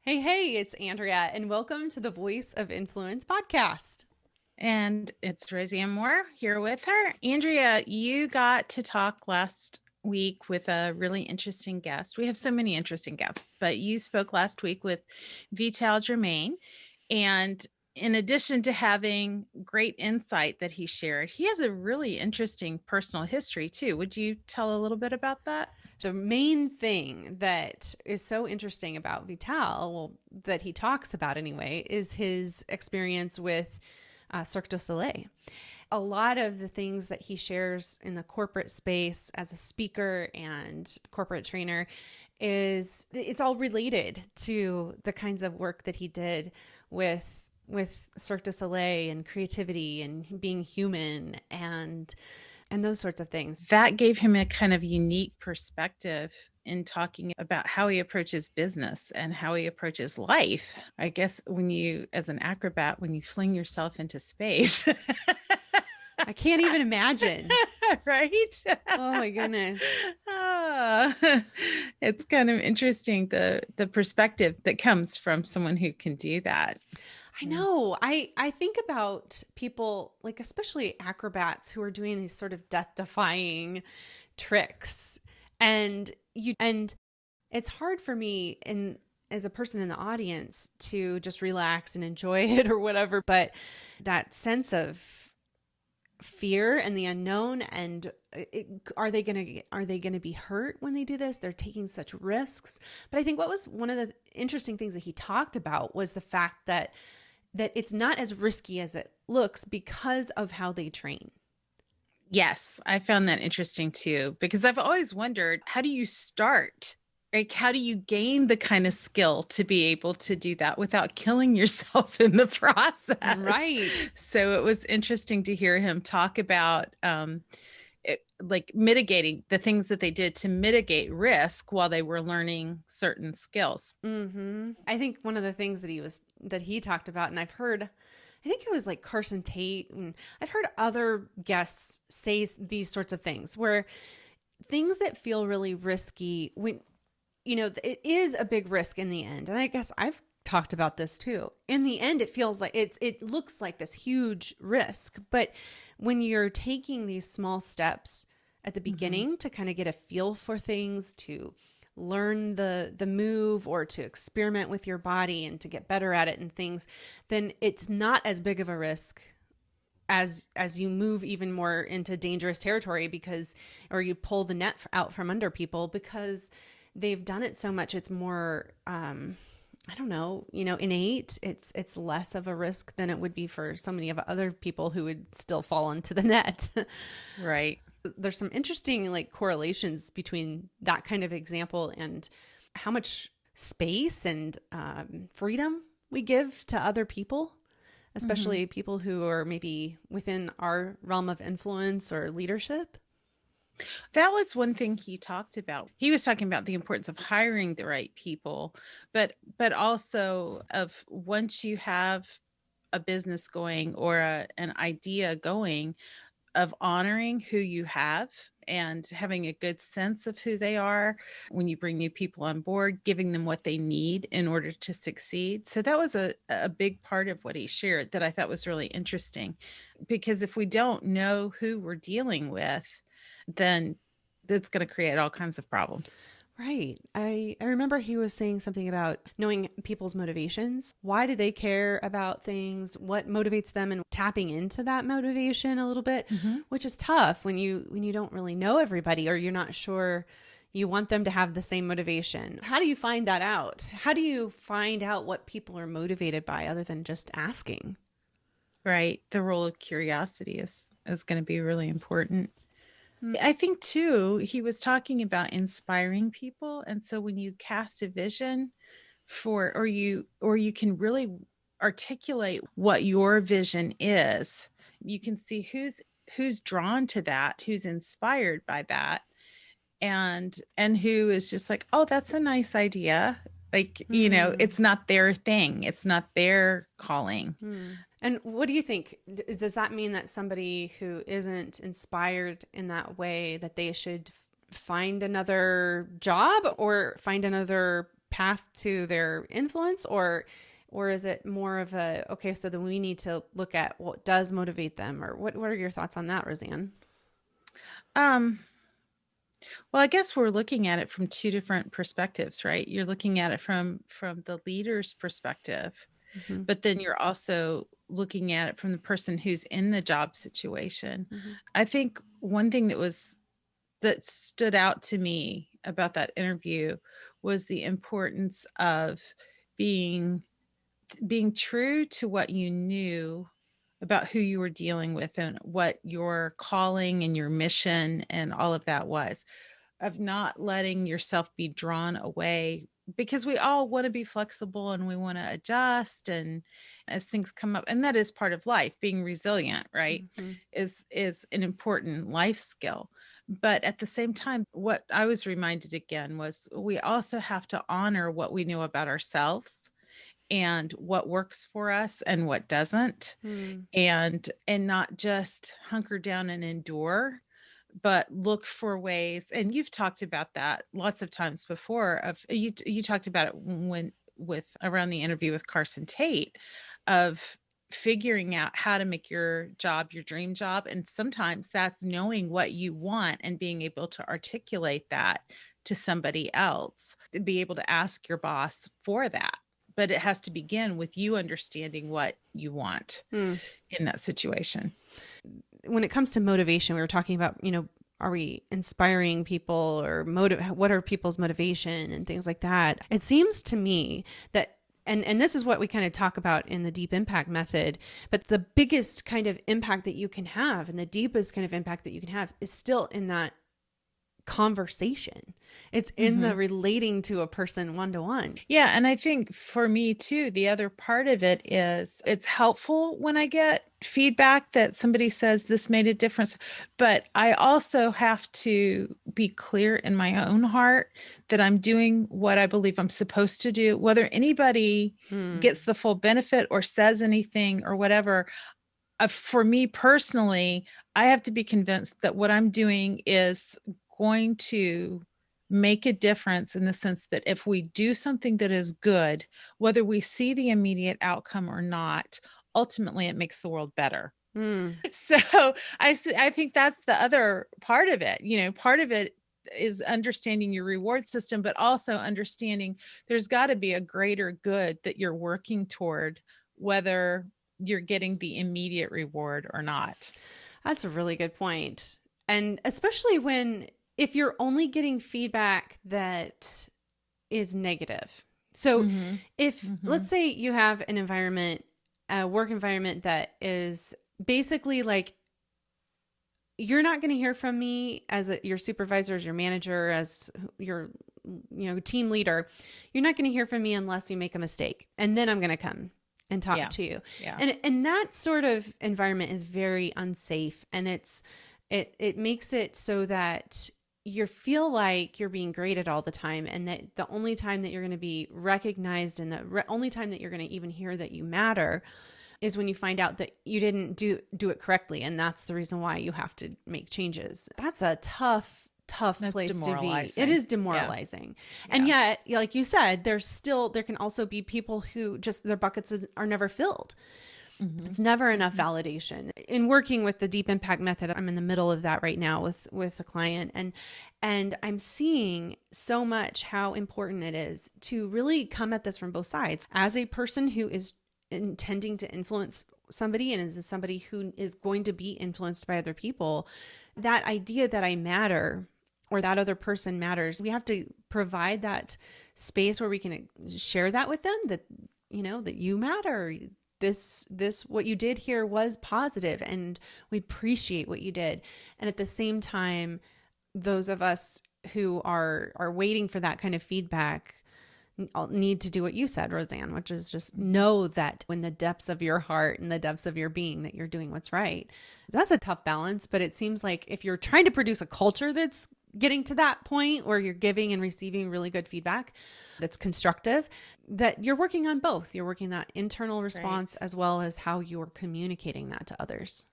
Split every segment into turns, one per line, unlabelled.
Hey, it's Andrea, and welcome to the Voice of Influence podcast.
And it's Rosanne Moore here with her. Andrea, you got to talk last week with a really interesting guest. We have so many interesting guests, but you spoke last week with Vital Germain. And in addition to having great insight that he shared, he has a really interesting personal history too. Would you tell a little bit about that?
The main thing that is so interesting about Vital, well, that he talks about anyway, is his experience with Cirque du Soleil. A lot of the things that he shares in the corporate space as a speaker and corporate trainer it's all related to the kinds of work that he did with Cirque du Soleil and creativity and being human and those sorts of things.
That gave him a kind of unique perspective in talking about how he approaches business and how he approaches life. I guess when you, as an acrobat, when you fling yourself into space,
I can't even imagine.
Right?
Oh my goodness.
It's kind of interesting, the perspective that comes from someone who can do that.
I know. I think about people, like especially acrobats, who are doing these sort of death-defying tricks. And it's hard for me as a person in the audience to just relax and enjoy it or whatever, but that sense of fear and the unknown, and are they going to be hurt when they do this? They're taking such risks. But I think what was one of the interesting things that he talked about was the fact that it's not as risky as it looks because of how they train.
Yes, I found that interesting too, because I've always wondered, how do you start? Like, how do you gain the kind of skill to be able to do that without killing yourself in the process?
Right.
So it was interesting to hear him talk about like mitigating the things that they did to mitigate risk while they were learning certain skills.
Mm-hmm. I think one of the things that he talked about, and I think it was like Carson Tate, and I've heard other guests say these sorts of things, where things that feel really risky, when, it is a big risk in the end. And I guess I've talked about this too. In the end, it feels like it looks like this huge risk, but when you're taking these small steps at the beginning to kind of get a feel for things, to learn the move or to experiment with your body and to get better at it and things, then it's not as big of a risk as you move even more into dangerous territory, or you pull the net out from under people because they've done it so much. It's more, I don't know, innate. It's less of a risk than it would be for so many of other people who would still fall into the net.
Right.
There's some interesting correlations between that kind of example and how much space and freedom we give to other people, especially people who are maybe within our realm of influence or leadership.
That was one thing he talked about. He was talking about the importance of hiring the right people, but also of, once you have a business going or an idea going, of honoring who you have and having a good sense of who they are when you bring new people on board, giving them what they need in order to succeed. So that was a big part of what he shared that I thought was really interesting, because if we don't know who we're dealing with, then that's going to create all kinds of problems.
Right. I remember he was saying something about knowing people's motivations. Why do they care about things? What motivates them, and tapping into that motivation a little bit, which is tough when you don't really know everybody, or you're not sure you want them to have the same motivation. How do you find that out? How do you find out what people are motivated by other than just asking?
Right. The role of curiosity is going to be really important. I think too, he was talking about inspiring people. And so when you cast a vision or you can really articulate what your vision is, you can see who's drawn to that, who's inspired by that, and who is just like, oh, that's a nice idea. Like, it's not their thing. It's not their calling.
And what do you think? Does that mean that somebody who isn't inspired in that way, that they should find another job or find another path to their influence, or is it more of a, okay, so then we need to look at what does motivate them, or what are your thoughts on that, Roseanne?
Um, well, I guess we're looking at it from two different perspectives, right? You're looking at it from the leader's perspective,
Mm-hmm.
but then you're also looking at it from the person who's in the job situation.
Mm-hmm.
I think one thing that stood out to me about that interview was the importance of being being true to what you knew about who you were dealing with and what your calling and your mission and all of that was, of not letting yourself be drawn away, because we all want to be flexible and we want to adjust, and as things come up, and that is part of life. Being resilient, right,
Mm-hmm.
is an important life skill. But at the same time, what I was reminded again was we also have to honor what we know about ourselves and what works for us and what doesn't,
Mm.
and not just hunker down and endure, but look for ways. And you've talked about that lots of times before. Of you talked about it when with around the interview with Carson Tate, of figuring out how to make your job your dream job. And sometimes that's knowing what you want and being able to articulate that to somebody else, to be able to ask your boss for that. But it has to begin with you understanding what you want
Mm.
in that situation.
When it comes to motivation, we were talking about, are we inspiring people, or what are people's motivation and things like that. It seems to me that, and this is what we kind of talk about in the deep impact method, but the biggest kind of impact that you can have and the deepest kind of impact that you can have is still in that conversation. It's in the relating to a person one to one.
Yeah. And I think for me too, the other part of it is it's helpful when I get feedback that somebody says this made a difference. But I also have to be clear in my own heart that I'm doing what I believe I'm supposed to do. Whether anybody gets the full benefit or says anything or whatever, for me personally, I have to be convinced that what I'm doing is going to make a difference, in the sense that if we do something that is good, whether we see the immediate outcome or not, ultimately it makes the world better.
Mm.
So I think that's the other part of it. Part of it is understanding your reward system, but also understanding there's got to be a greater good that you're working toward, whether you're getting the immediate reward or not.
That's a really good point. And especially if you're only getting feedback that is negative. So if, let's say you have an environment, a work environment that is basically like, you're not going to hear from me as your supervisor, as your manager, as your team leader. You're not going to hear from me unless you make a mistake. And then I'm going to come and talk to you.
Yeah.
And that sort of environment is very unsafe, and it makes it so that you feel like you're being graded all the time, and that the only time that you're going to be recognized and the only time that you're going to even hear that you matter is when you find out that you didn't do it correctly, and that's the reason why you have to make changes. That's a tough
That's
place to be.
demoralizing.
It is demoralizing. Yeah. And yet, like you said, there can also be people who just their buckets are never filled. It's never enough validation. In working with the deep impact method, I'm in the middle of that right now with a client, and I'm seeing so much how important it is to really come at this from both sides. As a person who is intending to influence somebody and is somebody who is going to be influenced by other people, that idea that I matter or that other person matters, we have to provide that space where we can share that with them, that that you matter. This what you did here was positive, and we appreciate what you did. And at the same time, those of us who are waiting for that kind of feedback need to do what you said, Rosanne, which is just know that in the depths of your heart and the depths of your being that you're doing what's right. That's a tough balance, but it seems like if you're trying to produce a culture that's getting to that point where you're giving and receiving really good feedback that's constructive, that you're working on both. You're working that internal response as well as how you're communicating that to others.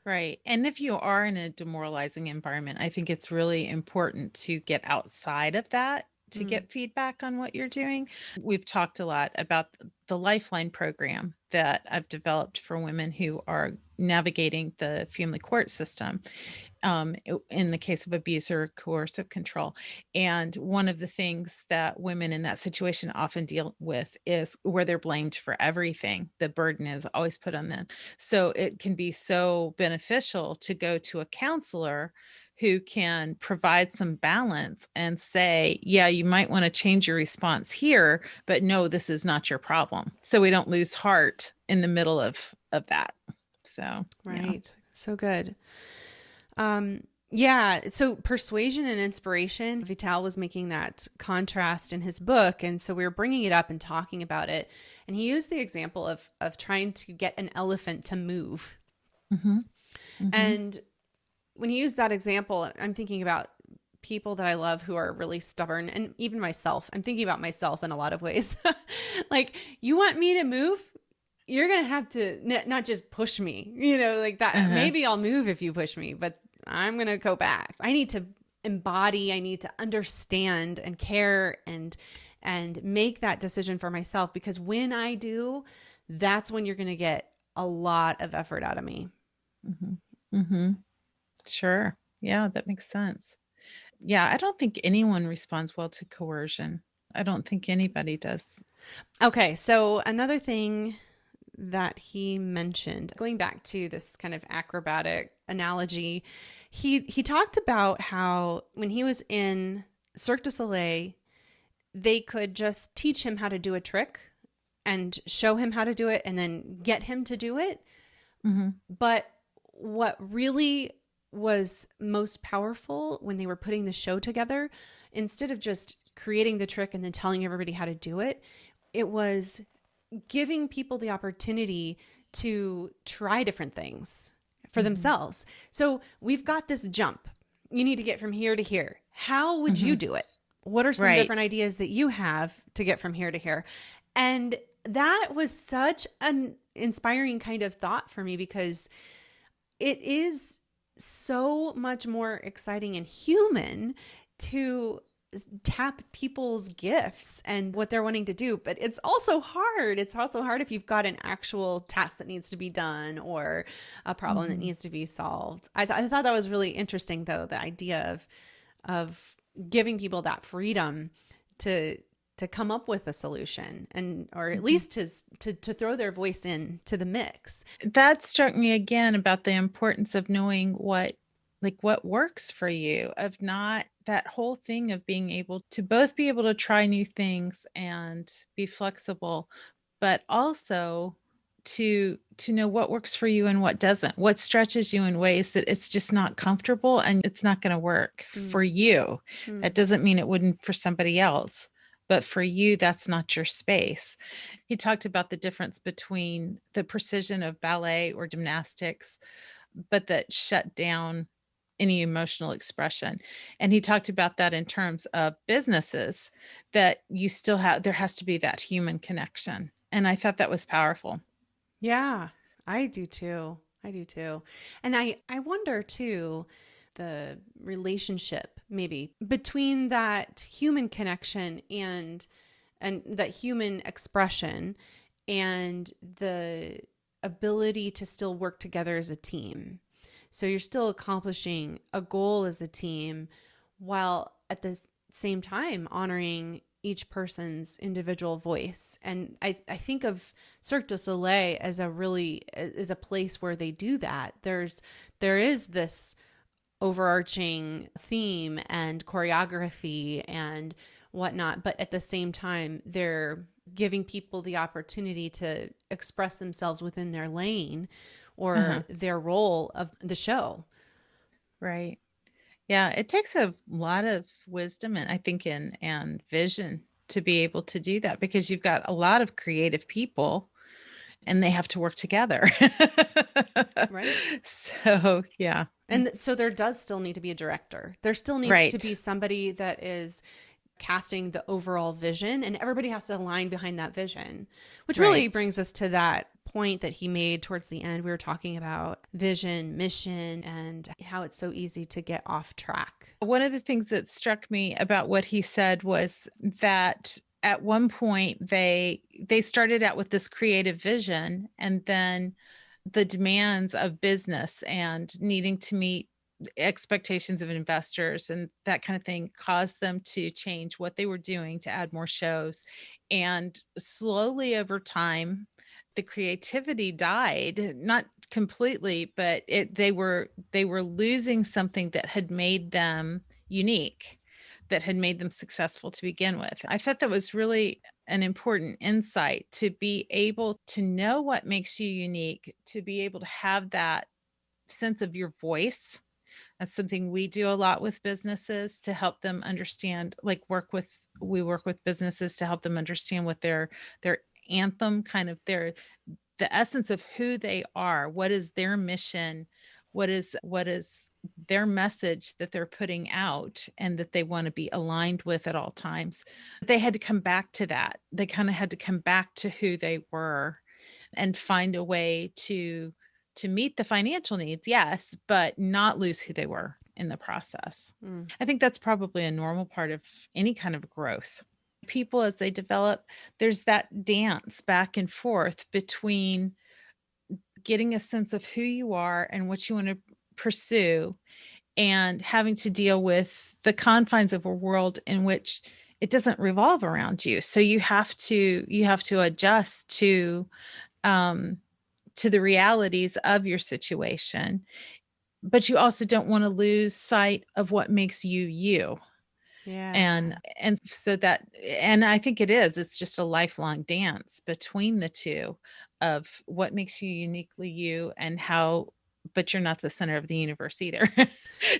Right. And if you are in a demoralizing environment, I think it's really important to get outside of that, to get feedback on what you're doing. We've talked a lot about the Lifeline program that I've developed for women who are navigating the family court system, in the case of abuse or coercive control. And one of the things that women in that situation often deal with is where they're blamed for everything. The burden is always put on them. So it can be so beneficial to go to a counselor who can provide some balance and say, yeah, you might want to change your response here, but no, this is not your problem. So we don't lose heart in the middle of that. So,
right. Yeah. So good. Yeah. So persuasion and inspiration, Vital was making that contrast in his book. And so we were bringing it up and talking about it. And he used the example of trying to get an elephant to move.
Mm-hmm. Mm-hmm.
And when he used that example, I'm thinking about people that I love who are really stubborn, and even myself. I'm thinking about myself in a lot of ways. Like, you want me to move? You're going to have to not just push me, like that.
Uh-huh.
Maybe I'll move if you push me, but I'm going to go back. I need to embody, I need to understand and care and make that decision for myself, because when I do, that's when you're going to get a lot of effort out of me.
Mm-hmm. Mm-hmm. Sure. Yeah, that makes sense. Yeah, I don't think anyone responds well to coercion. I don't think anybody does.
Okay, so another thing that he mentioned, going back to this kind of acrobatic analogy, he talked about how when he was in Cirque du Soleil, they could just teach him how to do a trick and show him how to do it and then get him to do it.
Mm-hmm.
But what really was most powerful when they were putting the show together, instead of just creating the trick and then telling everybody how to do it, it was giving people the opportunity to try different things for themselves. So we've got this jump. You need to get from here to here. How would you do it? What are some different ideas that you have to get from here to here? And that was such an inspiring kind of thought for me, because it is so much more exciting and human to tap people's gifts and what they're wanting to do. But it's also hard. It's also hard if you've got an actual task that needs to be done or a problem that needs to be solved. I thought that was really interesting, though, the idea of giving people that freedom to come up with a solution, and or at least to throw their voice in to the mix.
That struck me again about the importance of knowing what works for you, of not that whole thing of being able to both be able to try new things and be flexible, but also to know what works for you and what doesn't, what stretches you in ways that it's just not comfortable and it's not going to work for you. That doesn't mean it wouldn't for somebody else. But for you, that's not your space. He talked about the difference between the precision of ballet or gymnastics, but that shut down any emotional expression. And he talked about that in terms of businesses, that you still have, there has to be that human connection. And I thought that was powerful.
Yeah, I do too. And I wonder too, the relationship maybe between that human connection and that human expression and the ability to still work together as a team. So you're still accomplishing a goal as a team while at the same time honoring each person's individual voice. And I think of Cirque du Soleil as a place where they do that. There is this overarching theme and choreography and whatnot, but at the same time, they're giving people the opportunity to express themselves within their lane or their role of the show.
Right. Yeah, it takes a lot of wisdom and I think and vision to be able to do that, because you've got a lot of creative people and they have to work together.
Right.
So, yeah.
And so there does still need to be a director. There still needs to be somebody that is casting the overall vision, and everybody has to align behind that vision, which really brings us to that point that he made towards the end, we were talking about vision, mission, and how it's so easy to get off track.
One of the things that struck me about what he said was that at one point they started out with this creative vision, and then the demands of business and needing to meet expectations of investors and that kind of thing caused them to change what they were doing to add more shows. And slowly over time, the creativity died, not completely, but they were losing something that had made them unique, that had made them successful to begin with. I thought that was really an important insight, to be able to know what makes you unique, to be able to have that sense of your voice. That's something we do a lot with businesses, to help them understand, like we work with businesses to help them understand what their anthem, kind of the essence of who they are, what is their mission, what is their message that they're putting out and that they want to be aligned with at all times. They had to come back to that. They kind of had to come back to who they were and find a way to meet the financial needs, yes, but not lose who they were in the process. I think that's probably a normal part of any kind of growth. People, as they develop, there's that dance back and forth between getting a sense of who you are and what you want to pursue, and having to deal with the confines of a world in which it doesn't revolve around you. So you have to adjust to the realities of your situation, but you also don't want to lose sight of what makes you you.
Yeah.
And so that, and I think it's just a lifelong dance between the two, of what makes you uniquely you, and how, but you're not the center of the universe either.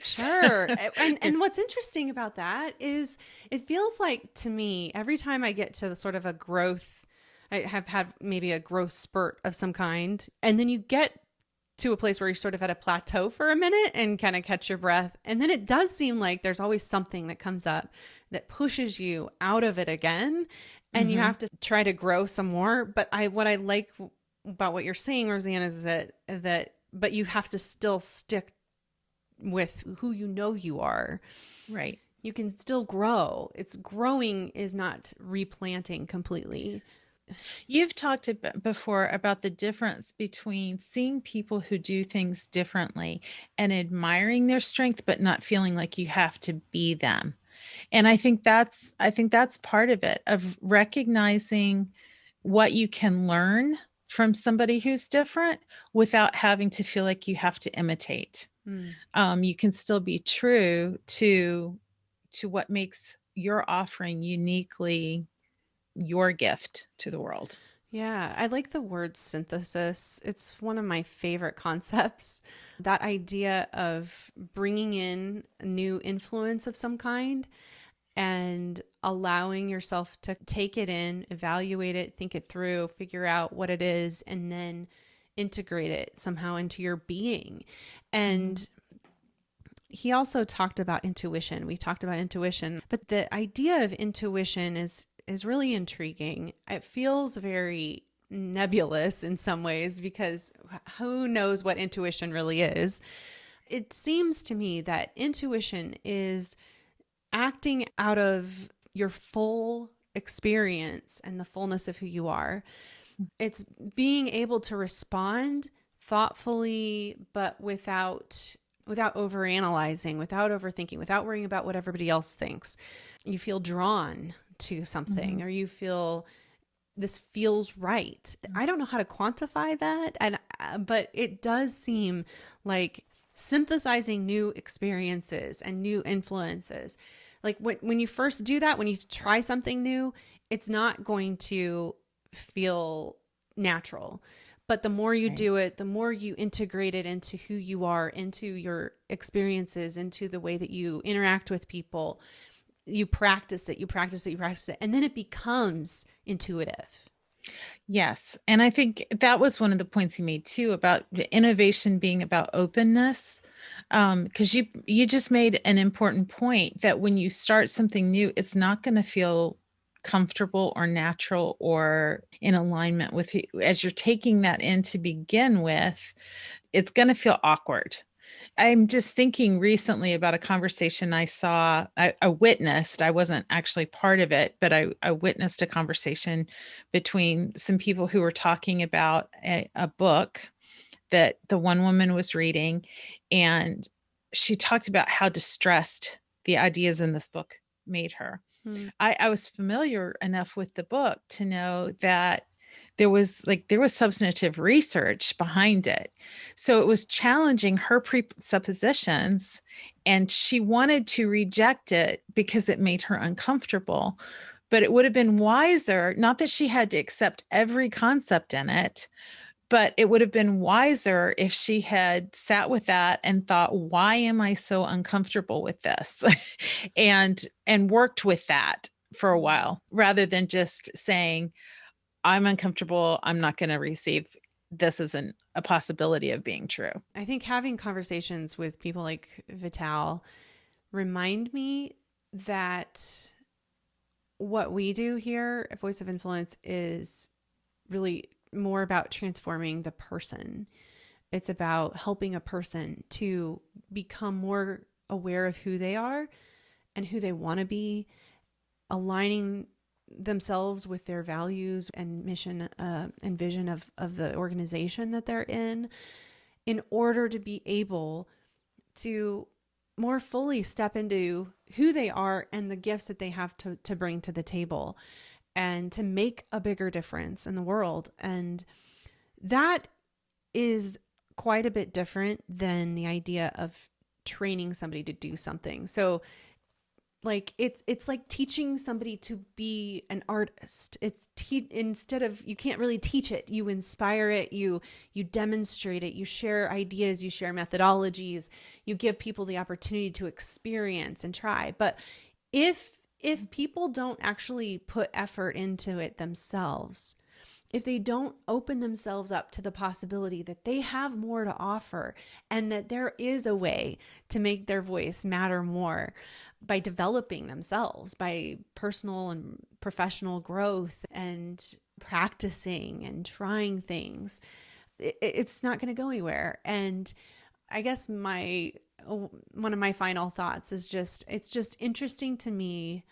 Sure. And what's interesting about that is it feels like, to me, every time I get to the sort of a growth, I have had maybe a growth spurt of some kind, and then you get to a place where you're sort of at a plateau for a minute and kind of catch your breath. And then it does seem like there's always something that comes up that pushes you out of it again. And you have to try to grow some more. But what I like about what you're saying, Rosanne, is that but you have to still stick with who you know you are.
Right.
You can still grow. It's growing is not replanting completely.
You've talked before about the difference between seeing people who do things differently and admiring their strength, but not feeling like you have to be them. And I think that's part of it, of recognizing what you can learn from somebody who's different without having to feel like you have to imitate. You can still be true to what makes your offering uniquely your gift to the world.
Yeah, I like the word synthesis. It's one of my favorite concepts. That idea of bringing in a new influence of some kind and allowing yourself to take it in, evaluate it, think it through, figure out what it is, and then integrate it somehow into your being. And he also talked about intuition. We talked about intuition, but the idea of intuition is really intriguing. It feels very nebulous in some ways, because who knows what intuition really is? It seems to me that intuition is acting out of your full experience and the fullness of who you are. It's being able to respond thoughtfully, but without overanalyzing, without overthinking, without worrying about what everybody else thinks. You feel drawn to something, or you feel this feels right. I don't know how to quantify that, but it does seem like synthesizing new experiences and new influences. Like when you first do that, when you try something new, it's not going to feel natural. But the more you do it, the more you integrate it into who you are, into your experiences, into the way that you interact with people. You practice it, and then it becomes intuitive.
Yes. And I think that was one of the points he made too, about innovation being about openness. Because you just made an important point, that when you start something new, it's not going to feel comfortable or natural or in alignment with you. As you're taking that in to begin with, it's going to feel awkward. I'm just thinking recently about a conversation I witnessed. I wasn't actually part of it, but I witnessed a conversation between some people who were talking about a book that the one woman was reading. And she talked about how distressed the ideas in this book made her. I was familiar enough with the book to know that there was substantive research behind it. So it was challenging her presuppositions, and she wanted to reject it because it made her uncomfortable. But it would have been wiser, not that she had to accept every concept in it, but it would have been wiser if she had sat with that and thought, why am I so uncomfortable with this? and worked with that for a while, rather than just saying, I'm uncomfortable, I'm not going to receive this isn't a possibility of being true.
I think having conversations with people like Vital remind me that what we do here at Voice of Influence is really more about transforming the person. It's about helping a person to become more aware of who they are and who they want to be, aligning themselves with their values and mission and vision of the organization that they're in order to be able to more fully step into who they are and the gifts that they have to bring to the table and to make a bigger difference in the world. And that is quite a bit different than the idea of training somebody to do something. So like it's like teaching somebody to be an artist. It's instead of, you can't really teach it, you inspire it, you demonstrate it, you share ideas, you share methodologies, you give people the opportunity to experience and try. But if people don't actually put effort into it themselves, if they don't open themselves up to the possibility that they have more to offer and that there is a way to make their voice matter more by developing themselves, by personal and professional growth and practicing and trying things, it's not going to go anywhere. And I guess one of my final thoughts is it's just interesting to me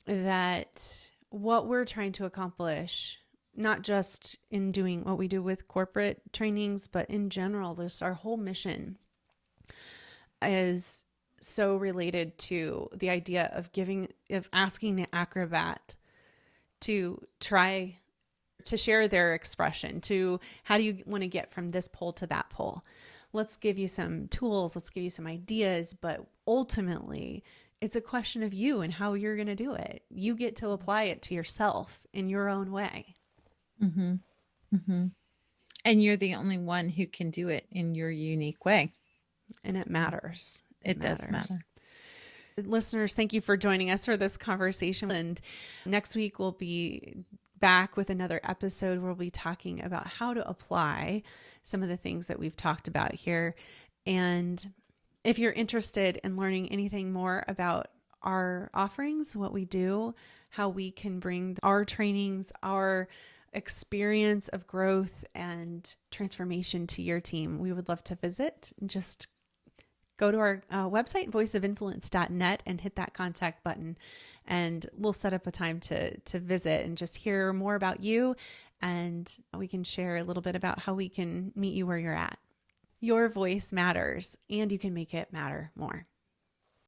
that what we're trying to accomplish, not just in doing what we do with corporate trainings, but in general, our whole mission is so related to the idea of asking the acrobat to try to share their expression, to how do you want to get from this pole to that pole? Let's give you some tools, let's give you some ideas, but ultimately it's a question of you and how you're going to do it. You get to apply it to yourself in your own way.
Mm-hmm. Mm-hmm. And you're the only one who can do it in your unique way.
And it matters.
It does matter.
Listeners, thank you for joining us for this conversation. And next week we'll be back with another episode where we'll be talking about how to apply some of the things that we've talked about here. And if you're interested in learning anything more about our offerings, what we do, how we can bring our trainings, our experience of growth and transformation to your team, we would love to visit. Just go to our website, voiceofinfluence.net, and hit that contact button. And we'll set up a time to visit and just hear more about you. And we can share a little bit about how we can meet you where you're at. Your voice matters, and you can make it matter more.